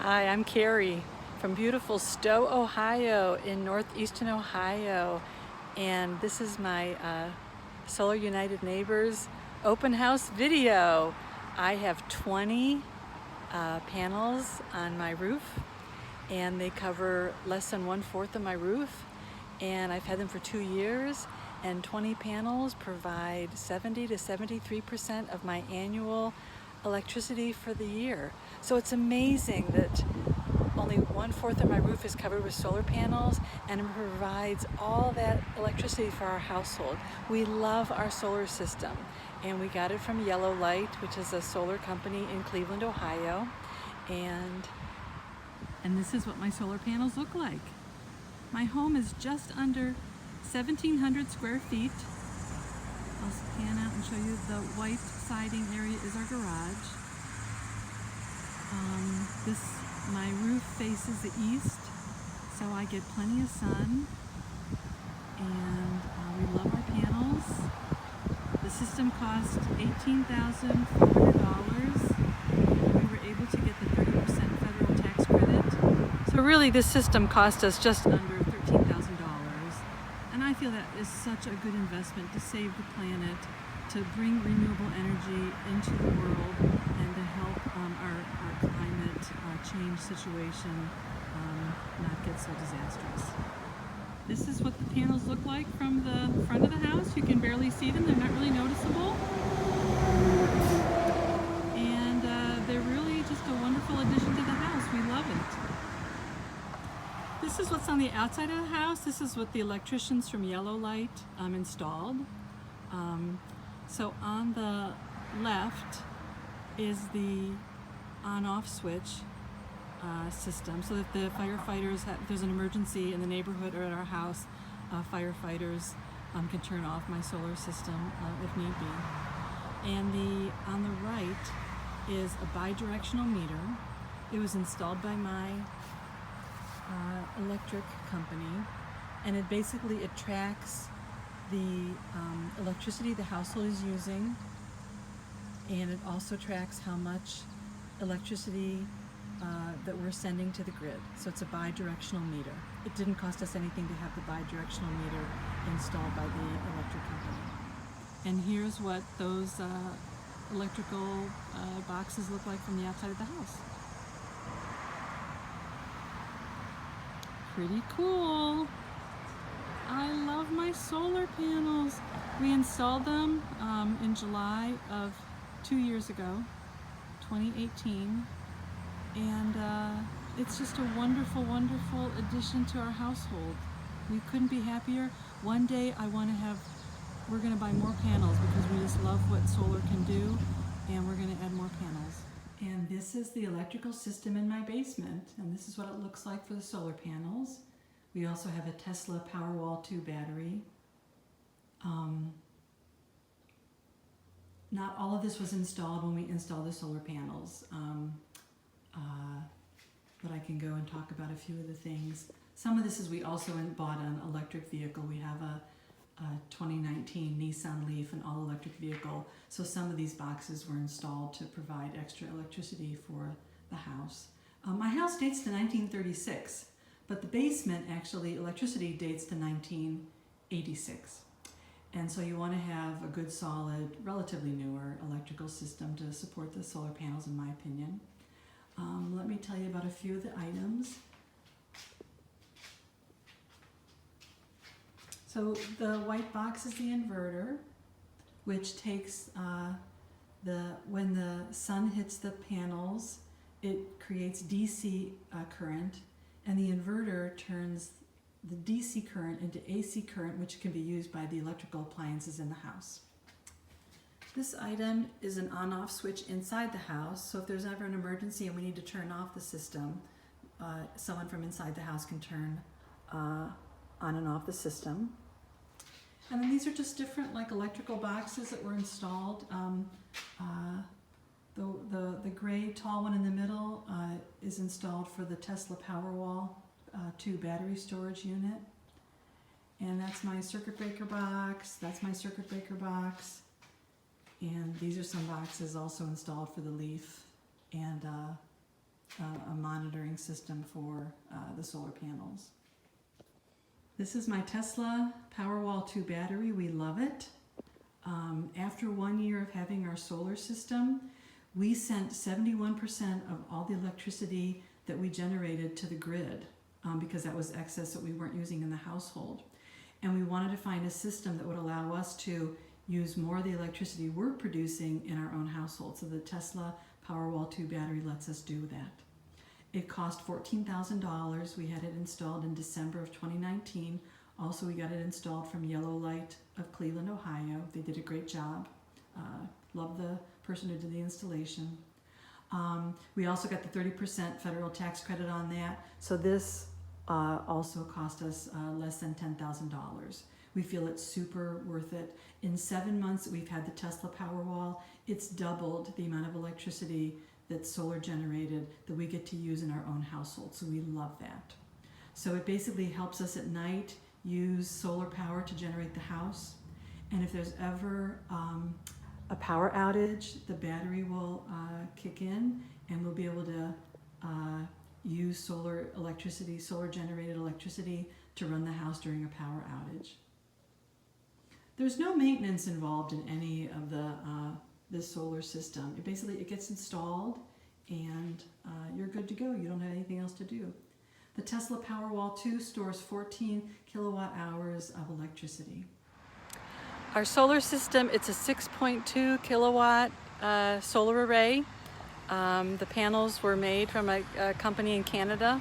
Hi, I'm Carrie from beautiful Stow, Ohio in northeastern Ohio, and this is my Solar United Neighbors open house video. I have 20 panels on my roof, and they cover less than 1/4 of my roof, and I've had them for 2 years, and 20 panels provide 70 to 73% of my annual electricity for the year. So it's amazing that only 1/4 of my roof is covered with solar panels, and it provides all that electricity for our household. We love our solar system, and we got it from Yellow Light, which is a solar company in Cleveland, Ohio. And this is what my solar panels look like. My home is just under 1,700 square feet. I'll pan out and show you the white siding area is our garage. My roof faces the east, so I get plenty of sun, and we love our panels. The system cost $18,400. We were able to get the 30% federal tax credit. So really this system cost us just under $13,000. And I feel that is such a good investment to save the planet, to bring renewable energy into the world, and to help our climate change situation not get so disastrous. This is what the panels look like from the front of the house. You can barely see them, they're not really noticeable. And they're really just a wonderful addition to the house. We love it. This is what's on the outside of the house. This is what the electricians from Yellow Light installed. So on the left is the on-off switch system, so that the firefighters, if there's an emergency in the neighborhood or at our house, firefighters can turn off my solar system if need be. And on the right is a bi-directional meter. It was installed by my electric company, and it basically tracks the electricity the household is using, and it also tracks how much electricity that we're sending to the grid. So it's a bi-directional meter. It didn't cost us anything to have the bi-directional meter installed by the electric company. And here's what those electrical boxes look like from the outside of the house. Pretty cool. I love my solar panels. We installed them in July of 2 years ago, 2018, and it's just a wonderful, wonderful addition to our household. We couldn't be happier. One day we're going to buy more panels because we just love what solar can do, and we're going to add more panels. And this is the electrical system in my basement, and this is what it looks like for the solar panels. We also have a Tesla Powerwall 2 battery. Not all of this was installed when we installed the solar panels, but I can go and talk about a few of the things. Some of this is we also bought an electric vehicle. We have a 2019 Nissan Leaf, an all-electric vehicle. So some of these boxes were installed to provide extra electricity for the house. My house dates to 1936, but the basement actually, electricity dates to 1986. And so you want to have a good, solid, relatively newer electrical system to support the solar panels, in my opinion. Let me tell you about a few of the items. So the white box is the inverter, which takes when the sun hits the panels, it creates DC current, and the inverter turns the DC current into AC current, which can be used by the electrical appliances in the house. This item is an on-off switch inside the house, so if there's ever an emergency and we need to turn off the system, someone from inside the house can turn on and off the system. And then these are just different electrical boxes that were installed. The gray tall one in the middle is installed for the Tesla Powerwall 2 battery storage unit. And that's my circuit breaker box, that's my circuit breaker box. And these are some boxes also installed for the Leaf and a monitoring system for the solar panels. This is my Tesla Powerwall 2 battery. We love it. After 1 year of having our solar system, we sent 71% of all the electricity that we generated to the grid because that was excess that we weren't using in the household. And we wanted to find a system that would allow us to use more of the electricity we're producing in our own household. So the Tesla Powerwall 2 battery lets us do that. It cost $14,000. We had it installed in December of 2019. Also, we got it installed from Yellow Light of Cleveland, Ohio. They did a great job. Love the person who did the installation. We also got the 30% federal tax credit on that. So this also cost us less than $10,000. We feel it's super worth it. In 7 months we've had the Tesla Powerwall, it's doubled the amount of electricity that's solar generated that we get to use in our own household. So we love that. So it basically helps us at night use solar power to generate the house. And if there's ever a power outage, the battery will kick in and we'll be able to use solar electricity, solar generated electricity to run the house during a power outage. There's no maintenance involved in any of this solar system. It gets installed and you're good to go. You don't have anything else to do. The Tesla Powerwall 2 stores 14 kilowatt hours of electricity. Our solar system, it's a 6.2 kilowatt solar array. The panels were made from a company in Canada.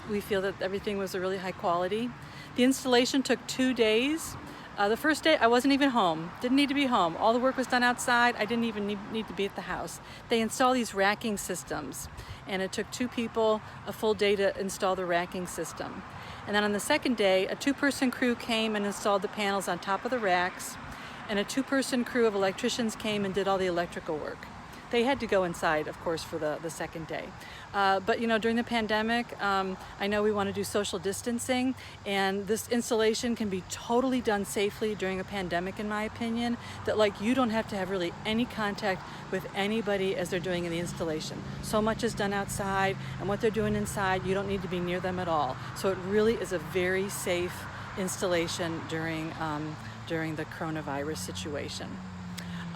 We feel that everything was a really high quality. The installation took 2 days. The first day I wasn't even home, didn't need to be home. All the work was done outside. I didn't even need to be at the house. They install these racking systems and it took 2 people a full day to install the racking system. And then on the second day, a 2-person crew came and installed the panels on top of the racks, and a 2-person crew of electricians came and did all the electrical work. They had to go inside, of course, for the second day. But you know, during the pandemic, I know we want to do social distancing, and this installation can be totally done safely during a pandemic, in my opinion, that like you don't have to have really any contact with anybody as they're doing the installation. So much is done outside, and what they're doing inside, you don't need to be near them at all. So it really is a very safe installation during the coronavirus situation.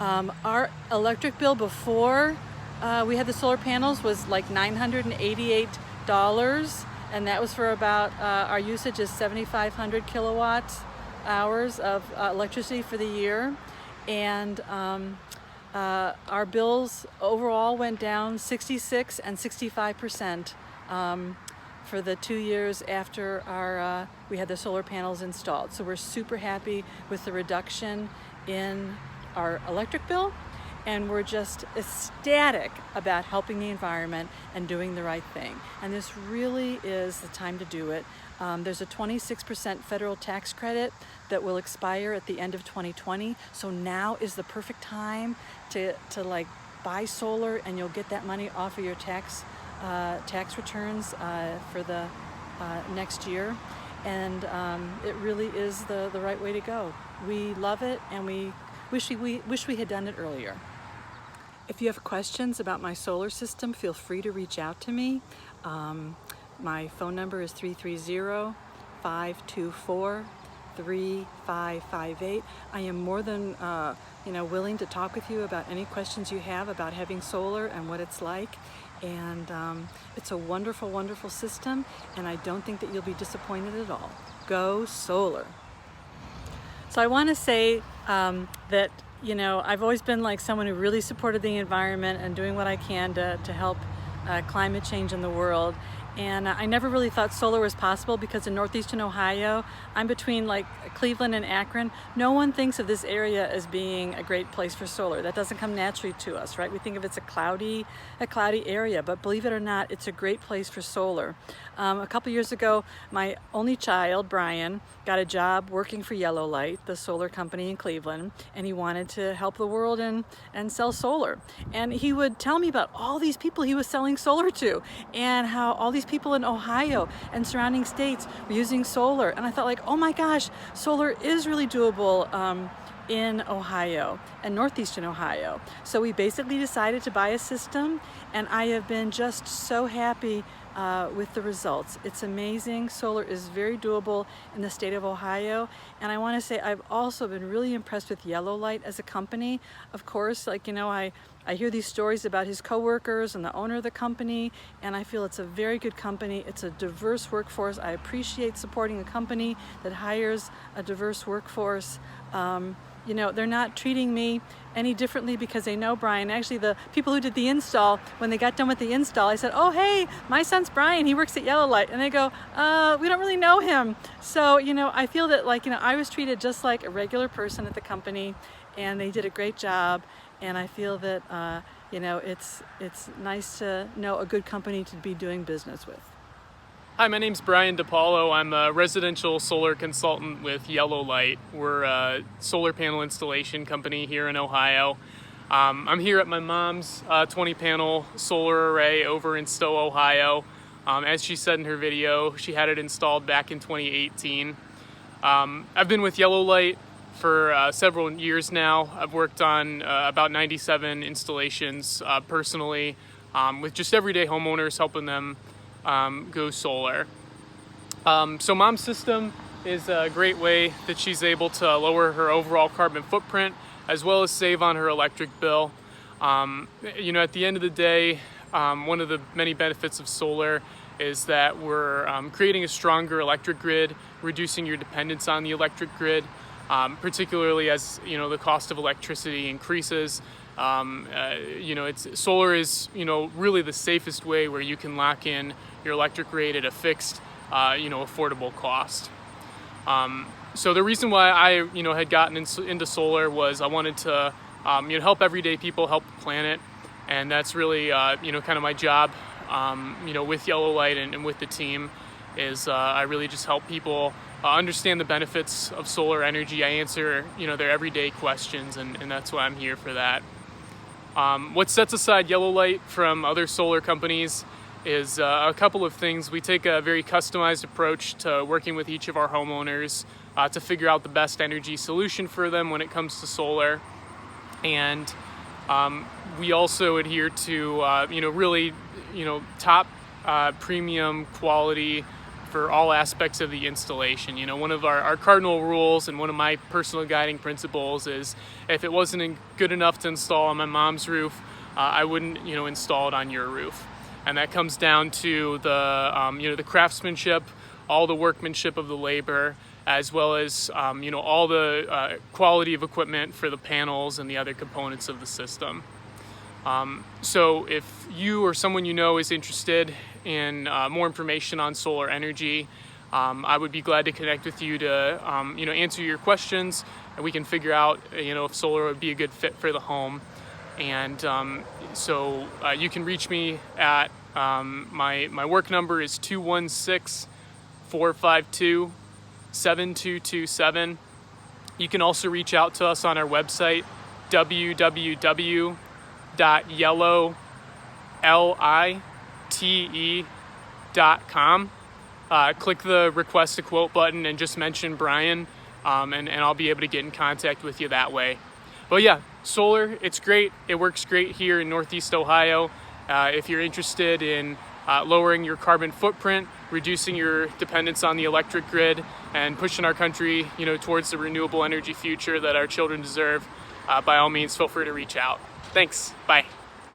Our electric bill before we had the solar panels was like $988, and that was for about, our usage is 7,500 kilowatt hours of electricity for the year. And our bills overall went down 66 and 65% for the 2 years after we had the solar panels installed. So we're super happy with the reduction in our electric bill, and we're just ecstatic about helping the environment and doing the right thing. And this really is the time to do it. There's a 26% federal tax credit that will expire at the end of 2020. So now is the perfect time to like buy solar, and you'll get that money off of your tax returns for the next year. And it really is the right way to go. We love it, and we wish we had done it earlier. If you have questions about my solar system, feel free to reach out to me. My phone number is 330-524-3558. I am more than willing to talk with you about any questions you have about having solar and what it's like. And it's a wonderful, wonderful system, and I don't think that you'll be disappointed at all. Go solar. So I want to say that, you know, I've always been like someone who really supported the environment and doing what I can to help climate change in the world. And I never really thought solar was possible because in northeastern Ohio, I'm between like Cleveland and Akron. No one thinks of this area as being a great place for solar. That doesn't come naturally to us, right? We think of it's a cloudy area, but believe it or not, it's a great place for solar. A couple years ago, my only child, Brian, got a job working for Yellow Light, the solar company in Cleveland, and he wanted to help the world and sell solar. And he would tell me about all these people he was selling solar to, and how all these people in Ohio and surrounding states were using solar. And I thought like, oh my gosh, solar is really doable in Ohio and northeastern Ohio. So we basically decided to buy a system, and I have been just so happy with the results. It's amazing. Solar is very doable in the state of Ohio. And I want to say I've also been really impressed with Yellow Light as a company. Of course, like, you know, I hear these stories about his coworkers and the owner of the company, and I feel it's a very good company. It's a diverse workforce. I appreciate supporting a company that hires a diverse workforce. You know, they're not treating me any differently because they know Brian. Actually, the people who did the install, when they got done with the install, I said, oh, hey, my son's Brian. He works at Yellow Light. And they go, we don't really know him. So, you know, I feel that, like, you know, I was treated just like a regular person at the company, and they did a great job. And I feel that, you know, it's nice to know a good company to be doing business with. Hi, my name's Brian DePaulo. I'm a residential solar consultant with Yellow Light. We're a solar panel installation company here in Ohio. I'm here at my mom's 20-panel solar array over in Stow, Ohio. As she said in her video, she had it installed back in 2018. I've been with Yellow Light for several years now. I've worked on about 97 installations personally with just everyday homeowners, helping them go solar. So Mom's system is a great way that she's able to lower her overall carbon footprint as well as save on her electric bill. You know, at the end of the day, one of the many benefits of solar is that we're creating a stronger electric grid, reducing your dependence on the electric grid, particularly as, you know, the cost of electricity increases. You know, solar is, you know, really the safest way where you can lock in your electric rate at a fixed, you know, affordable cost. So the reason why I, you know, had gotten into solar was I wanted to, you know, help everyday people, help the planet, and that's really, you know, kind of my job, you know, with Yellow Light and with the team is I really just help people understand the benefits of solar energy. I answer, you know, their everyday questions, and that's why I'm here for that. What sets aside Yellow Light from other solar companies is a couple of things. We take a very customized approach to working with each of our homeowners to figure out the best energy solution for them when it comes to solar. And we also adhere to, you know, really, you know, top premium quality for all aspects of the installation. You know, one of our cardinal rules and one of my personal guiding principles is if it wasn't good enough to install on my mom's roof, I wouldn't, you know, install it on your roof. And that comes down to the, you know, the craftsmanship, all the workmanship of the labor, as well as, you know, all the quality of equipment for the panels and the other components of the system. So if you or someone you know is interested in more information on solar energy, I would be glad to connect with you to, you know, answer your questions, and we can figure out, you know, if solar would be a good fit for the home. And so you can reach me at my work number is 216-452-7227. You can also reach out to us on our website, www.yellowlite.com. Click the request a quote button and just mention Brian, and I'll be able to get in contact with you that way. But yeah, solar, it's great. It works great here in Northeast Ohio. If you're interested in lowering your carbon footprint, reducing your dependence on the electric grid, and pushing our country, you know, towards the renewable energy future that our children deserve, by all means, feel free to reach out. Thanks. Bye.